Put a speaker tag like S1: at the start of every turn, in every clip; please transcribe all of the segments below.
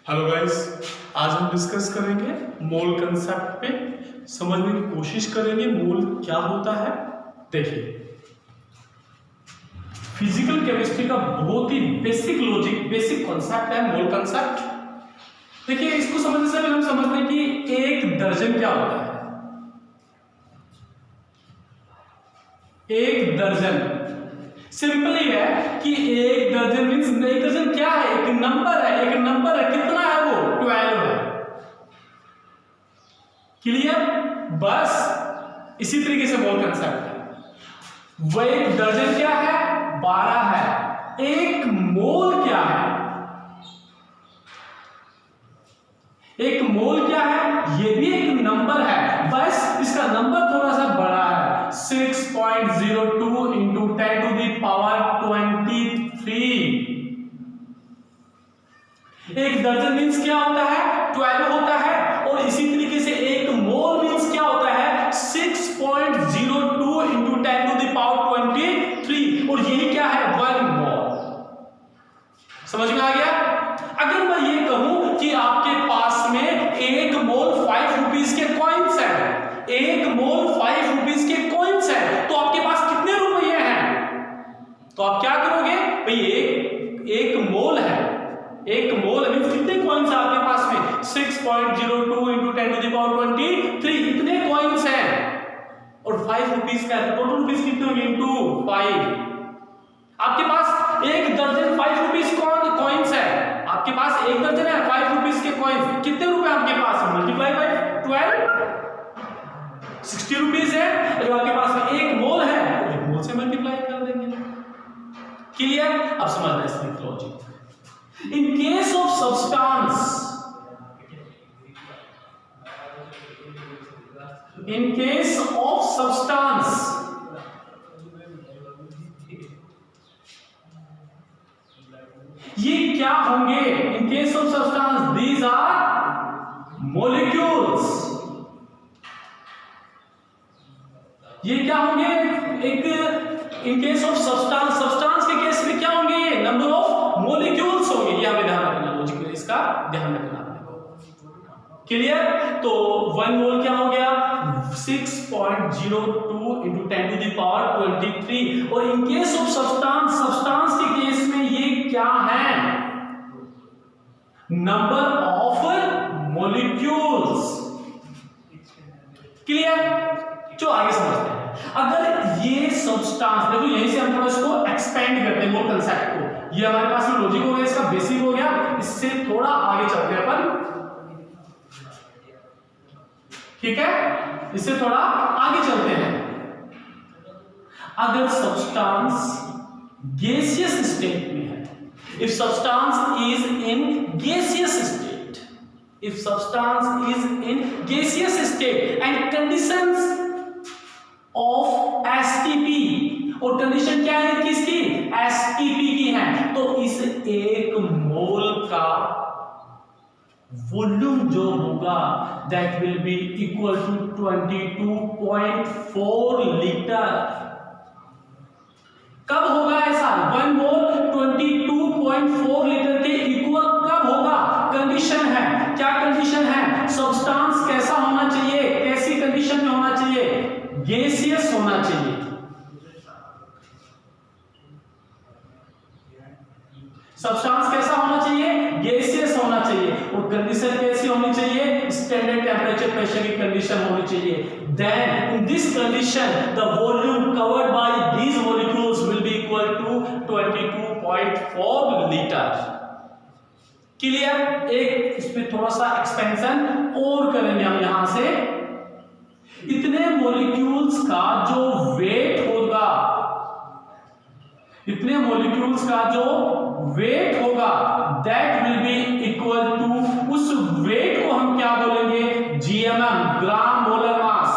S1: Hello guys, आज हम discuss करेंगे मोल कंसेप्ट पे। समझने की कोशिश करेंगे मोल क्या होता है। देखिए, फिजिकल केमिस्ट्री का बहुत ही बेसिक लॉजिक, बेसिक कॉन्सेप्ट है मोल कंसेप्ट। देखिए, इसको समझने से पहले हम समझते हैं कि एक दर्जन क्या होता है। एक दर्जन सिंपली है कि एक दर्जन मींस, एक दर्जन क्या है? एक नंबर है। एक नंबर है, कितना है वो? 12 है। क्लियर? बस इसी तरीके से मोल कंसेप्ट है। वो एक दर्जन क्या है? 12 है। एक मोल क्या है? एक मोल क्या है? ये भी एक नंबर है, बस इसका नंबर थोड़ा सा बड़ा है। 6.02 इंटू 10 टू दी पावर 23। एक दर्जन मीन्स क्या होता है? 12 होता है। और इसी तरीके से एक मोल मीन्स क्या होता है? 6.02 इंटू 10 टू दी पावर 23। और यही क्या है? 1 मोल। समझ में आ गया? अगर मैं ये कहूं कि आपके पास में एक मोल 5 रुपीज के कॉइन्स है, एक मोल 5 रुपीज के कॉइन्स है, तो आपके पास कितने रुपये हैं? तो आप क्या करोगे भाई? एक मोल है, एक मोल मींस कितने कॉइन्स है आपके पास में? 6.02 इंटू 10 टू द पावर 23। इतने कॉइन्स हैं और 5 रुपीज का है, टोटल रुपीज कितने होंगे? इंटू 5। आपके पास एक दर्जन 5 रुपीज कॉइन्स है। आपके पास एक दर्जन है 5 रुपीज के कॉइन्स। कितने रुपए आपके पास? मल्टीप्लाई बाय 12, 60 रुपीज है। अगर आपके पास में एक मोल है तो एक मोल से मल्टीप्लाई कर देंगे। क्लियर? अब समझना है इसमें logic. In case of substance, in case of substance, ये क्या होंगे? In case of substance, these are molecules. ये क्या होंगे? एक in case of substance, substance के केस में क्या होंगे? ये नंबर ऑफ मॉलिक्यूल्स होंगे। ये हमें ध्यान रखना, लॉजिक इसका ध्यान रखना। क्लियर? तो 1 मोल क्या हो गया? 6.02 इंटू 10 टू द पावर 23। और इन केस ऑफ सब्सटेंस, सब्सटेंस के केस में ये क्या है? Number of molecules. क्लियर? जो आगे समझते हैं। अगर ये सब्सटेंस, देखो यहीं से हम थोड़ा इसको एक्सपेंड करते हैं मोल कंसेप्ट को। ये हमारे पास में लॉजिक हो गया, इसका बेसिक हो गया। इससे थोड़ा आगे चलते हैं अपन, ठीक है? इससे थोड़ा आगे चलते हैं। अगर सब्सटेंस गैसियस स्टेट में है, if substance is in gaseous state, if substance is in gaseous state and conditions of STP, और कंडीशन क्या है किसकी? एसटीपी की है। तो इस एक मोल का वॉल्यूम जो होगा that will be equal to 22.4 litre. कब होगा ऐसा? 1 मोल 22.4 लीटर के इक्वल कब होगा? कंडीशन है। क्या कंडीशन है? सब्सटेंस कैसा होना चाहिए? कैसी कंडीशन में होना चाहिए? गैसियस होना चाहिए। सब्सटेंस कैसा होना चाहिए? गैसियस होना चाहिए। और कंडीशन कैसी होनी चाहिए? स्टैंडर्ड टेंपरेचर प्रेशर की कंडीशन होनी चाहिए। Then in this condition the volume covered by these molecules will be equal to 22.4 litre. Clear? एक इसमें थोड़ा सा एक्सपेंशन और करेंगे हम यहां से। इतने मॉलिक्यूल्स का जो वेट होगा, इतने मॉलिक्यूल्स का जो वेट होगा that will be equal to, उस वेट को हम क्या बोलेंगे? GMM, gram molar mass.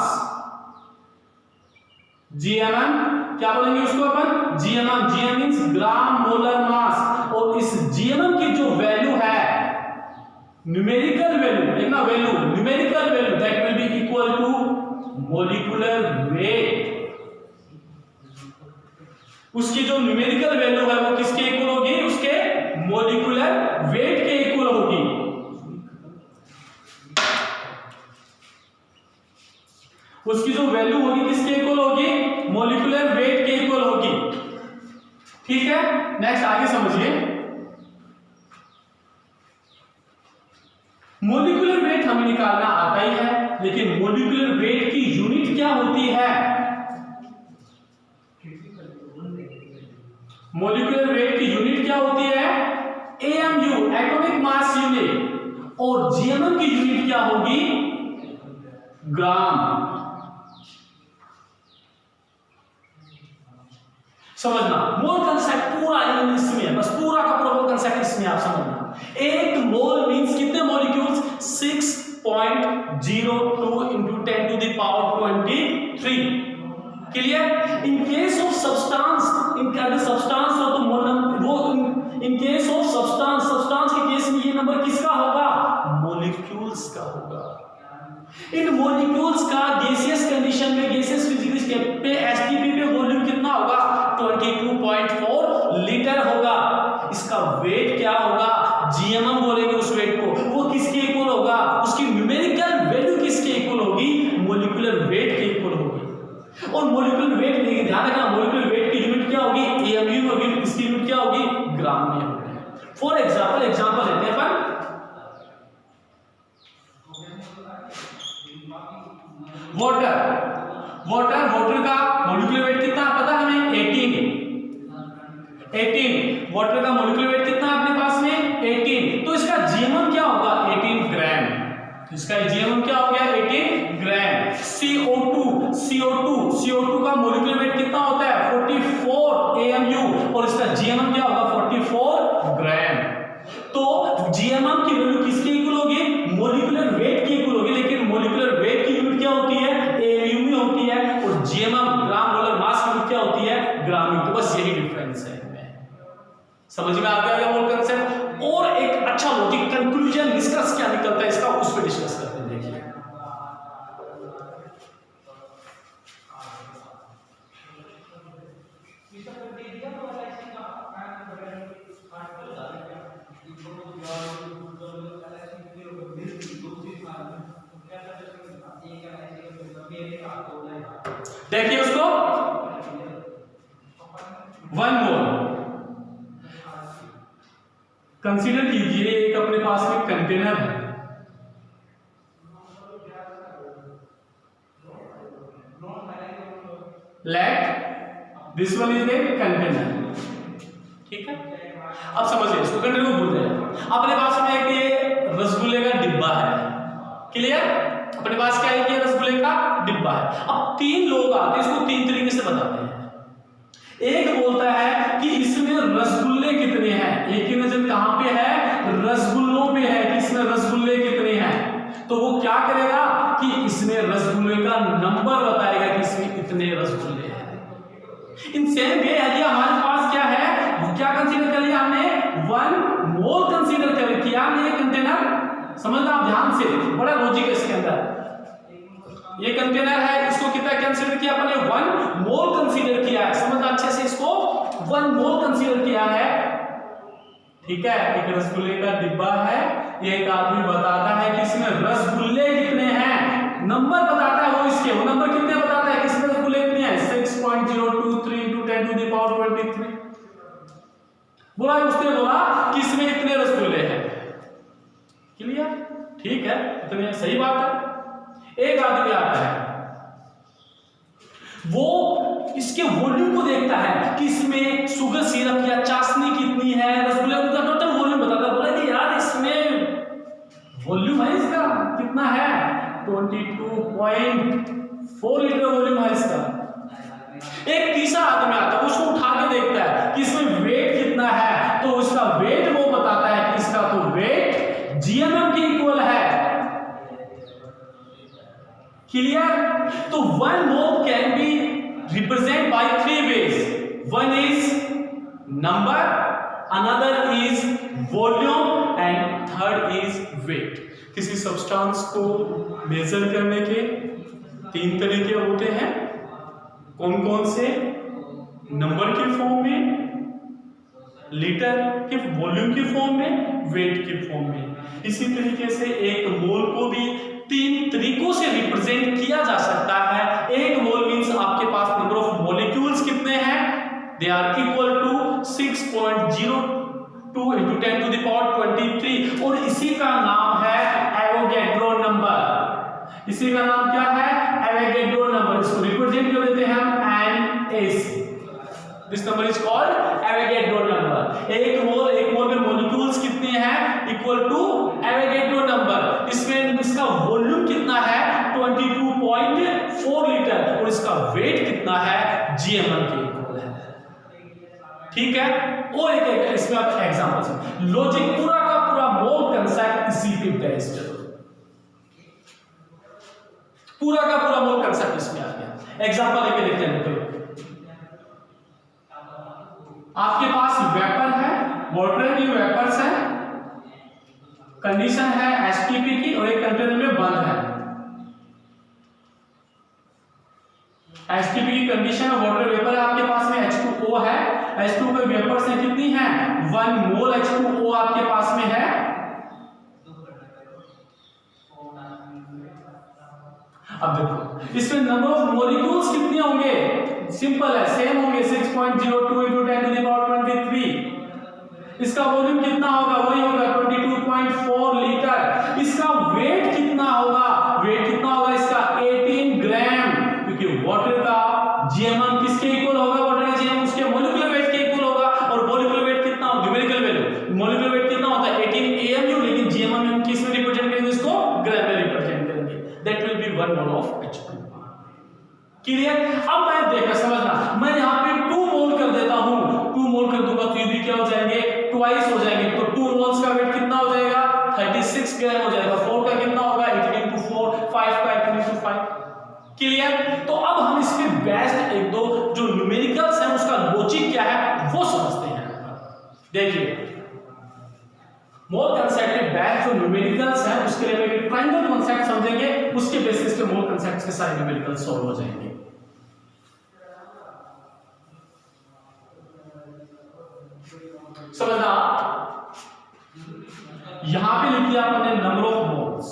S1: GMM क्या बोलेंगे उसको अपन? GMM. GM means gram molar mass. और इस जीएमएम की जो वैल्यू है, न्यूमेरिकल वैल्यू, देखना value, numerical value that will be equal to molecular weight. उसकी जो न्यूमेरिकल वैल्यू है वो किसके इक्वल होगी? उसके मॉलिक्यूलर वेट के इक्वल होगी। उसकी जो वैल्यू होगी किसके इक्वल होगी, मॉलिक्यूलर वेट के इक्वल होगी। ठीक है, नेक्स्ट आगे समझिए। मॉलिक्यूलर वेट हमें निकालना आता ही है, लेकिन मॉलिक्यूलर वेट की यूनिट क्या होती है? मॉलिक्यूलर वेट की यूनिट क्या होती है? AMU, atomic mass unit. और GMM की यूनिट क्या होगी? ग्राम। समझना, मोल कंसेप्ट पूरा इसमें है, बस पूरा का पूरा मोल कंसेप्ट इसमें आप समझना। एक मोल मींस कितने molecules? 6.02 into 10 to the power 23। Clear? In case of substance, in substance हो तो वो इन केस ऑफ सब्सटेंस के केस में ये नंबर किसका होगा? मॉलिक्यूल्स का होगा। इन मॉलिक्यूल्स का गैसियस कंडीशन में, गैसियस फिजिक्स पे एसटीपी पे वॉल्यूम कितना होगा? 22.4 लीटर होगा। इसका वेट क्या होगा? जीएमएम बोलेंगे उस वेट को। वो किसके इक्वल होगा? उसकी न्यूमेरिकल वैल्यू किसके इक्वल होगी? मॉलिक्यूलर वेट के इक्वल होगी। और मॉलिक्यूलर वेट लेके ध्यान रखना, मॉलिक्यूलर वेट की यूनिट क्या होगी? एएमयू होगी। इसकी यूनिट क्या होगी? ग्राम में होगी। फॉर एग्जांपल लेते हैं अपन वाटर का मॉलिक्यूलर वेट कितना पता है हमें? 18। वाटर का मॉलिक्यूलर वेट कितना है अपने पास में? 18। तो इसका जीएमएम क्या होगा? 18 ग्राम। इसका जीएमएम क्या हो गया? 18 ग्राम। CO2 का मॉलिक्यूलर वेट कितना होता है? 44 AMU। और इसका जीएमएम क्या होगा? 44 ग्राम। तो जीएमएम की वैल्यू किसके इक्वल होगी? मॉलिक्यूलर वेट की इक्वल होगी। लेकिन मॉलिक्यूलर वेट की यूनिट क्या होती है? AMU में होती है। और जीएमएम ग्राम मोलर मास की यूनिट क्या होती है? ग्राम में। तो बस यही डिफरेंस है। समझ में आ गया मोल कंसेप्ट? और एक अच्छा लॉजिक, कंक्लूजन, निष्कर्ष क्या निकलता है इसका, उस पर डिस्कस करते हैं। देखिए देखिए उसको 1 मोल कंसीडर कीजिए। एक अपने पास में कंटेनर है, let this one is a container. ठीक है, अब समझिए इसको, कंटेनर को भूल जाए। अपने पास में एक ये रसगुल्ले का डिब्बा है। क्लियर? अपने पास क्या है? कि रसगुल्ले का डिब्बा है। अब 3 लोग आते हैं, इसको 3 तरीके से बताते हैं। एक बोलता है कि इसमें रसगुल्ले कितने हैं। एक की नजर कहां पे है? रसगुल्लों पे है कि इसमें रसगुल्ले कितने हैं। तो वो क्या करेगा कि इसमें रसगुल्ले का नंबर बताएगा कि इसमें इतने रसगुल्ले हैं। इन सेम वे है कि हमारे पास क्या है? वो क्या कंसीडर कर लिया हमने? 1 मोल कंसीडर कर किया हमने। ये कंटेनर समझना आप ध्यान से, बड़ा लॉजिक है इसके अंदर। ये कंटेनर है, इसको कितना कंसीडर किया अपने? 1 मोल कंसीडर किया है। समझना अच्छे से, इसको 1 मोल कंसीडर किया है। ठीक है, एक रसगुल्ले का डिब्बा है। एक आदमी बताता है कि इसमें रसगुल्ले कितने हैं, नंबर बताता है वो इसके। वो नंबर कितने बताता है कि इसमें रसगुल्ले कितने हैं? 6.023 into 10 to the power 23। बोला, उसने बोला कि इसमें इतने रसगुल्ले हैं। क्लियर? ठीक है, इतने सही बात है। एक आदमी आता है, वो इसके वॉल्यूम को देखता है कि इसमें शुगर सिरप या चाशनी कितनी है, रसगुल्ले का टोटल वॉल्यूम बताता है। बोला कि यार इसमें वॉल्यूम है इसका कितना है? 22.4 लीटर वॉल्यूम है इसका। एक तीसरा आदमी आता है, उसको उठा के देखता है कि इसमें वेट कितना है। तो उसका वेट वो बताता है कि इसका तो वेट जीएमएम के इक्वल है। क्लियर? तो 1 mole can be represent by 3 ways. One is number, another is volume and third is weight. किसी सब्सटेंस को मेजर करने के 3 तरीके होते हैं। कौन कौन से? नंबर के फॉर्म में, लीटर के वॉल्यूम के फॉर्म में, वेट के फॉर्म में। इसी तरीके से एक मोल को भी 3 तरीकों से रिप्रेजेंट किया जा सकता है। They are equal to 6.02 into 10 to the power 23 और इसी का नाम है एवोगैड्रो नंबर। इसी का नाम क्या है? Avogadro number. इसको रिप्रेजेंट कर देते हैं हम NaC। This number is called Avogadro number. एक मोल में मॉलिक्यूल्स कितने हैं? Equal to Avogadro number. इसमें इसका वॉल्यूम कितना है? 22.4 लीटर और इसका वेट कितना है? GMM के इक्वल है। ठीक है। और एक इसमें आप एग्जांपल से लॉजिक पूरा का पूरा मोल कंसेप्ट इसी पे बेस्ड, पूरा का पूरा मोल कंसेप्ट इसमें आ गया। एग्जांपल लेके देखते हैं। तो आपके पास वेपर है, वाटर की वेपर्स है, कंडीशन है एसटीपी की और एक कंटेनर में बंद है। एसटीपी की कंडीशन है, वाटर वेपर है, आपके पास में H2O है। H2O के वेपर्स हैं कितनी हैं? 1 मोल H2O आपके पास में है। अब देखो इसमें नंबर ऑफ मॉलिक्यूल्स कितने होंगे? सिंपल है, सेम होंगे 6.02 into 10 to the power 23। इसका वॉल्यूम कितना होगा? वही होगा 22.4 लीटर। इसका वेट कितना होगा? वेट कितना होगा इसका? 18 ग्राम, क्योंकि वाटर का GMM किसके इक्वल होगा? वाटर का GMM उसके मॉलिक्यूलर वेट के इक्वल होगा। और मॉलिक्यूलर वेट कितना होगा? न्यूमेरिकल वैल्यू मॉलिक्यूलर वेट कितना होता है? 18 AMU, लेकिन GMM हम किस में रिप्रेजेंट करेंगे? इसको ग्राम में रिप्रेजेंट करेंगे। That will B 1 mole of H2। Clear? अब मैं देखना समझना, मैं यहां पे 2 मोल कर देता हूं। 2 मोल कर दूंगा तो ये भी क्या हो जाएंगे? ट्वाइस हो जाएंगे। तो 2 मोल्स का वेट कितना हो जाएगा? 36 ग्राम हो जाएगा। 4 का कितना होगा? 18 into 4, 5 का 18 into 5। क्लियर? तो अब हम इसमें बेस्ड एक दो जो न्यूमेरिकल्स हैं उसका लॉजिक क्या है वो समझते हैं। देखिए मोल कंसेप्ट के बेस्ड जो न्यूमेरिकल्स हैं उसके लिए एक ट्रायंगल कांसेप्ट समझेंगे, उसके बेसिस पे मोल कंसेप्ट के सारे न्यूमेरिकल्स सॉल्व हो जाएंगे। समझना, यहां पे लिख दिया आपने number of moles.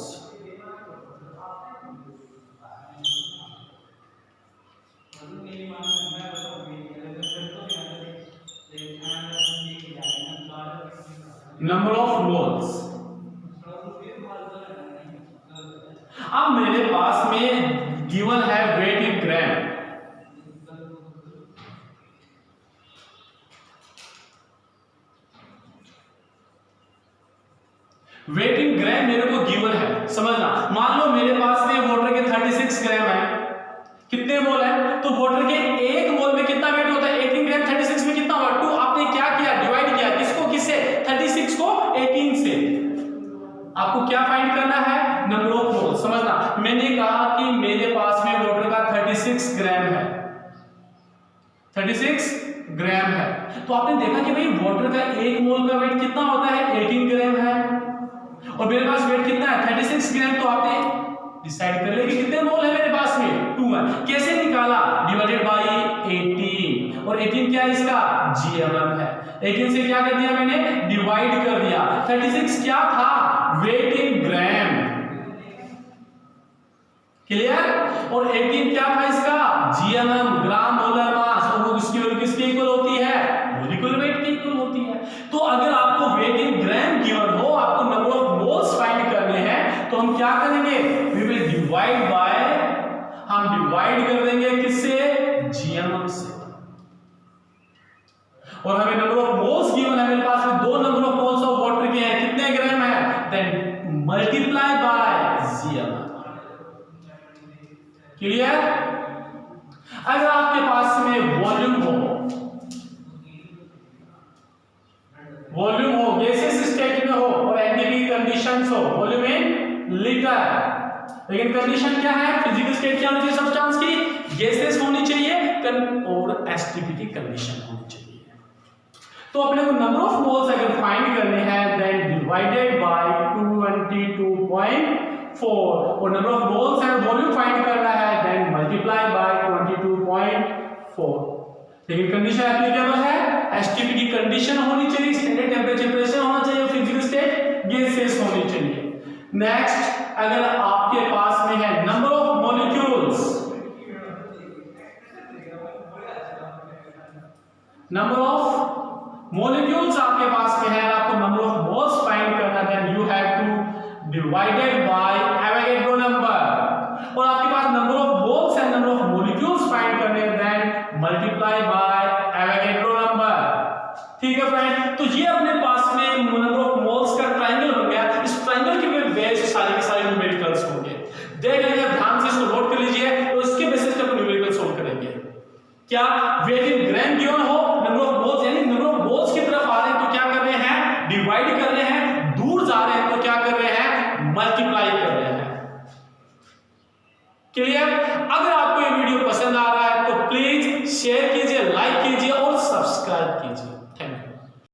S1: Number of moles. अब मेरे पास में गिवन है वेट इन ग्राम। वेट इन ग्राम मेरे को गिवन है, समझना। मान लो मेरे पास में वाटर के 36 ग्राम है। कितने मोल है? तो वाटर के 1 मोल में कितना वेट होता है? 18 ग्राम। 36 में कितना होगा? 2। आपने क्या किया? डिवाइड किया। किसको किससे? 36 को 18 से। आपको क्या फाइंड करना है? Number of mole. समझना, मैंने कहा कि मेरे पास में वाटर का 36 ग्राम है। 36 ग्राम है। तो आपने देखा कि भाई वाटर का 1 मोल का वेट कितना होता है? 18 ग्राम है। और मेरे पास वेट कितना है? 36 ग्राम। तो आपने डिसाइड कर लिया कि कितने मोल है मेरे पास में? 2 है। कैसे निकाला? Divided by 18। और 18 क्या है इसका? GMM है। 18 से क्या कर दिया मैंने? डिवाइड कर दिया। 36 क्या था? वेट इन ग्राम। क्लियर? और 18 क्या था इसका? GMM, ग्राम मोलर मास। और वो इसकी वैल्यू किसके इक्वल होती है? मॉलिक्यूलर वेट के इक्वल होती है। तो अगर आपको वेट इन ग्राम गिवन हो, आपको नंबर ऑफ मोल्स फाइंड करने हैं, तो हम क्या करेंगे? वी विल डिवाइड बाय, हम डिवाइड कर देंगे किससे? GMM से। और हमें नंबर ऑफ मोल्स गिवन है, मेरे पास में 2 number of moles of water के हैं। कितने ग्राम है? Then multiply by GMM। Clear? अगर आपके पास में वॉल्यूम हो, गैसियस स्टेट में हो और एनडीपी कंडीशंस हो, वॉल्यूम इन लीटर। लेकिन कंडीशन क्या है? फिजिकल स्टेट क्या होनी चाहिए? सब्सटेंस की गैसेस होनी चाहिए और एसटीपी की कंडीशन होनी चाहिए। तो अपने को नंबर ऑफ मोल्स अगर फाइंड करने हैं, देन डिवाइडेड बाय 22.4। और number of moles and volume find करना है, देन मल्टीप्लाई बाय 22.4। लेकिन कंडीशन एप्लीकेबल है, एसटीपी की कंडीशन होनी चाहिए, स्टैंडर्ड टेंपरेचर प्रेशर होना चाहिए, फिजिकल स्टेट गैसेस होनी चाहिए। नेक्स्ट, अगर आपके पास में है number of molecules, number of molecules आपके पास में है, आपको नंबर ऑफ मोल्स फाइंड करना है, then you have to divided by Avogadro number. और आपके पास number of moles and number of molecules find करने हैं, then multiply by Avogadro number. ठीक है फ्रेंड, तो ये अपने पास में नंबर ऑफ मोल्स का ट्रायंगल बन गया। इस ट्रायंगल के बेस पे सारे के सारे न्यूमेरिकल्स होंगे। देख लीजिए, ध्यान से इसको नोट कर लीजिए, तो इसके बेसिस पे अपन न्यूमेरिकल सोल्व करेंगे। क्या वेट इन ग्राम गिवन हो, नंबर ऑफ मोल्स यानी नंबर ऑफ मोल्स की तरफ आ रहे हैं तो क्या कर रहे हैं, डिवाइड कर रहे हैं, दूर जा रहे हैं तो क्या कर रहे हैं, मल्टीप्लाई कर रहे हैं। क्लियर?